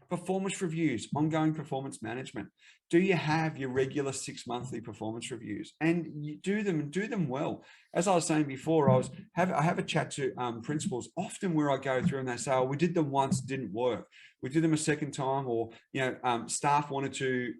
Performance reviews, ongoing performance management. Do you have your regular 6-monthly performance reviews? And you do them well. As I was saying before, I have a chat to principals often where I go through and they say, oh, we did them once, didn't work. We did them a second time, or staff wanted to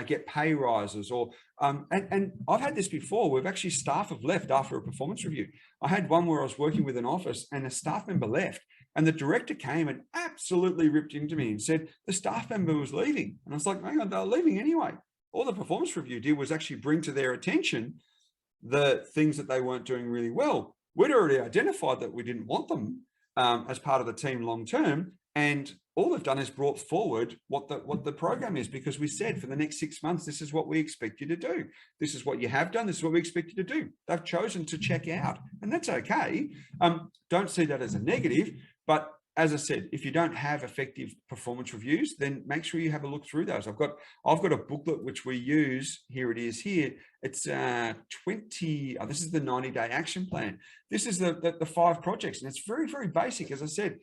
get pay rises, or and I've had this before. We've actually staff have left after a performance review. I had one where I was working with an office and a staff member left. And the director came and absolutely ripped into me and said, the staff member was leaving. And I was like, hang on, they were leaving anyway. All the performance review did was actually bring to their attention the things that they weren't doing really well. We'd already identified that we didn't want them as part of the team long term. And all they've done is brought forward what the program is, because we said for the next 6 months, this is what we expect you to do. This is what you have done. This is what we expect you to do. They've chosen to check out, and that's okay. Don't see that as a negative. But as I said, if you don't have effective performance reviews, then make sure you have a look through those. I've got a booklet which we use. Here it is here. It's 20. This is the 90-day action plan. This is the 5 projects, and it's very, very basic. As I said,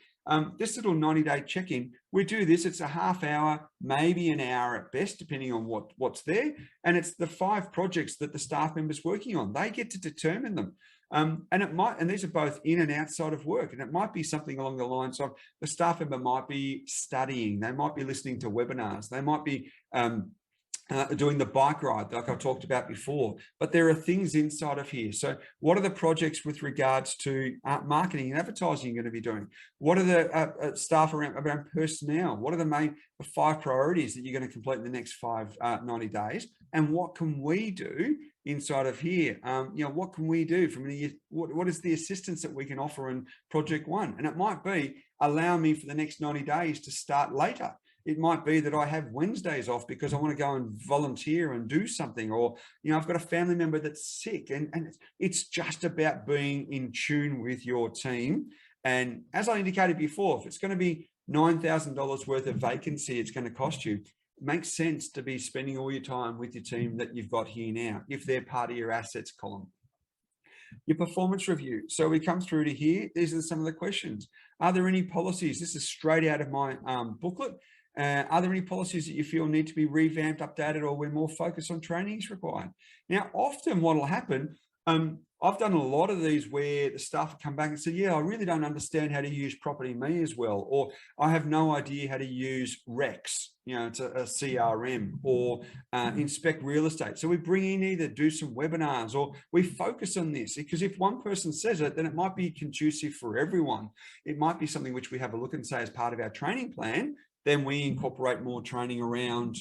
this little 90-day check-in, we do this. It's a half hour, maybe an hour at best, depending on what's there. And it's the 5 projects that the staff member's working on. They get to determine them. And these are both in and outside of work. And it might be something along the lines of the staff member might be studying. They might be listening to webinars. They might be doing the bike ride like I talked about before, but there are things inside of here. So what are the projects with regards to marketing and advertising you're going to be doing? What are the staff around personnel? What are the 5 priorities that you're going to complete in the next 90 days? And what can we do inside of here? What can we do what is the assistance that we can offer in project 1? And it might be allow me for the next 90 days to start later. It might be that I have Wednesdays off because I want to go and volunteer and do something, or, I've got a family member that's sick, and it's just about being in tune with your team. And as I indicated before, if it's going to be $9,000 worth of vacancy, it's going to cost you. It makes sense to be spending all your time with your team that you've got here now, if they're part of your assets column. Your performance review. So we come through to here. These are some of the questions. Are there any policies? This is straight out of my booklet. Are there any policies that you feel need to be revamped, updated, or where more focus on training is required? Now, often what will happen, I've done a lot of these where the staff come back and say, yeah, I really don't understand how to use PropertyMe as well, or I have no idea how to use Rex, it's a CRM, or inspect real estate. So we bring in either do some webinars, or we focus on this, because if one person says it, then it might be conducive for everyone. It might be something which we have a look and say as part of our training plan. Then we incorporate more training around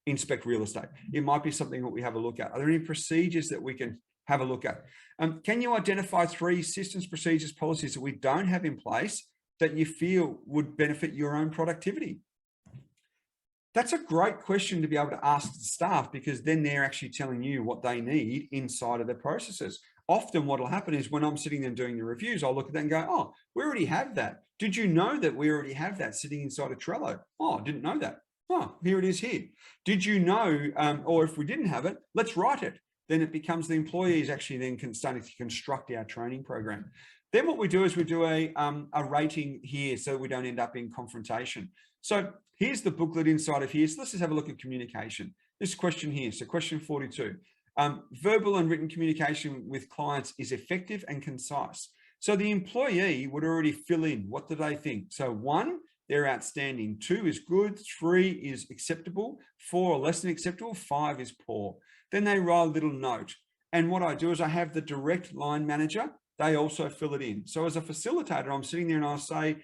inspect real estate. It might be something that we have a look at. Are there any procedures that we can have a look at? Can you identify 3 systems, procedures, policies that we don't have in place that you feel would benefit your own productivity? That's a great question to be able to ask the staff, because then they're actually telling you what they need inside of the processes. Often what will happen is when I'm sitting there doing the reviews, I'll look at that and go, oh, we already have that. Did you know that we already have that sitting inside of Trello? Oh, I didn't know that. Oh, here it is here. Did you know, or if we didn't have it, let's write it. Then it becomes the employees actually then starting to construct our training program. Then what we do is we do a rating here so we don't end up in confrontation. So here's the booklet inside of here. So let's just have a look at communication. This question here, so question 42. Verbal and written communication with clients is effective and concise. So the employee would already fill in. What do they think? So 1, they're outstanding. 2 is good. 3 is acceptable. 4 less than acceptable. 5 is poor. Then they write a little note. And what I do is I have the direct line manager. They also fill it in. So as a facilitator, I'm sitting there and I'll say,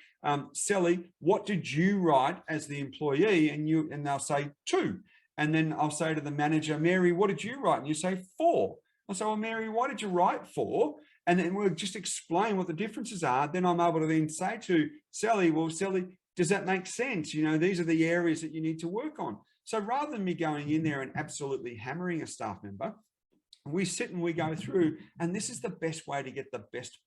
Sally, what did you write as the employee? And they'll say 2. And then I'll say to the manager, Mary, what did you write? And you say 4. I'll say, well, Mary, why did you write 4? And then we'll just explain what the differences are. Then I'm able to then say to Sally, well, Sally, does that make sense? These are the areas that you need to work on. So rather than me going in there and absolutely hammering a staff member, we sit and we go through, and this is the best way to get the best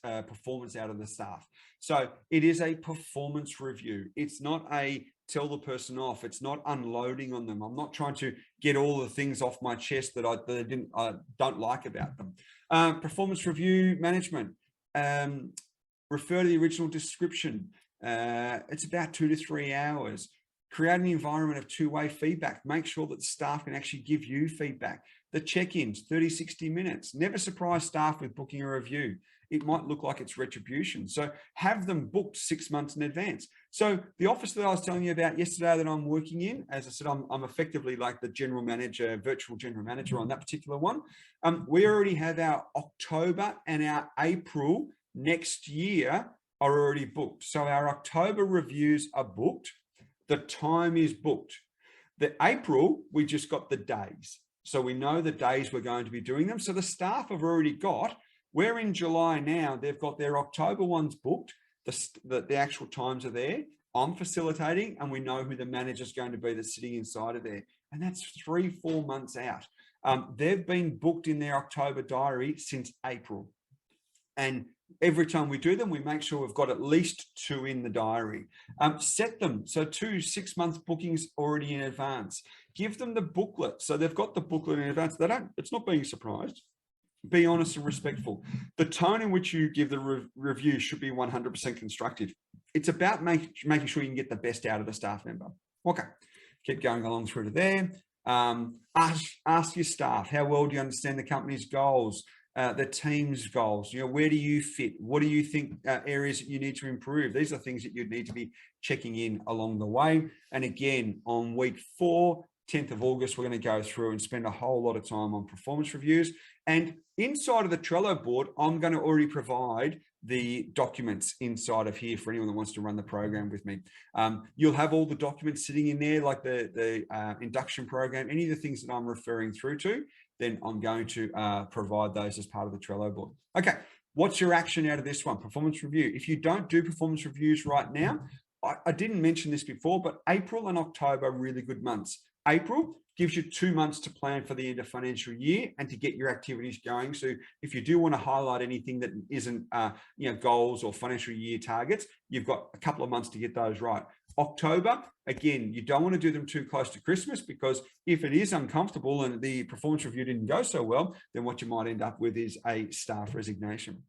performance out of the staff. So it is a performance review. It's not a tell the person off. It's not unloading on them. I'm not trying to get all the things off my chest that I don't like about them. Performance review management. Refer to the original description. It's about 2 to 3 hours. Create an environment of two-way feedback. Make sure that staff can actually give you feedback. The check-ins, 30, 60 minutes. Never surprise staff with booking a review. It might look like it's retribution. So have them booked 6 months in advance. So the office that I was telling you about yesterday that I'm working in, as I said, I'm effectively like the general manager, virtual general manager on that particular one. We already have our October and our April next year are already booked. So our October reviews are booked. The time is booked. The April, we just got the days. So we know the days we're going to be doing them. So the staff have already got, we're in July now, they've got their October ones booked. The actual times are there. I'm facilitating and we know who the manager's going to be that's sitting inside of there. And that's 3-4 months out. They've been booked in their October diary since April. And every time we do them, we make sure we've got at least 2 in the diary. Set them. So 2 6-month bookings already in advance. Give them the booklet. So they've got the booklet in advance. It's not being surprised. Be honest and respectful. The tone in which you give the review should be 100% constructive. It's about making sure you can get the best out of the staff member. Okay. Keep going along through to there. Ask your staff, how well do you understand the company's goals? The team's goals, where do you fit? What do you think areas that you need to improve? These are things that you'd need to be checking in along the way. And again, on week 4, 10th of August, we're going to go through and spend a whole lot of time on performance reviews. And inside of the Trello board, I'm going to already provide the documents inside of here for anyone that wants to run the program with me. You'll have all the documents sitting in there, like the induction program, any of the things that I'm referring through to, then I'm going to provide those as part of the Trello board. Okay, what's your action out of this one? Performance review. If you don't do performance reviews right now, I didn't mention this before, but April and October are really good months. April gives you 2 months to plan for the end of financial year and to get your activities going. So if you do want to highlight anything that isn't goals or financial year targets, you've got a couple of months to get those right. October, again, you don't want to do them too close to Christmas, because if it is uncomfortable and the performance review didn't go so well, then what you might end up with is a staff resignation.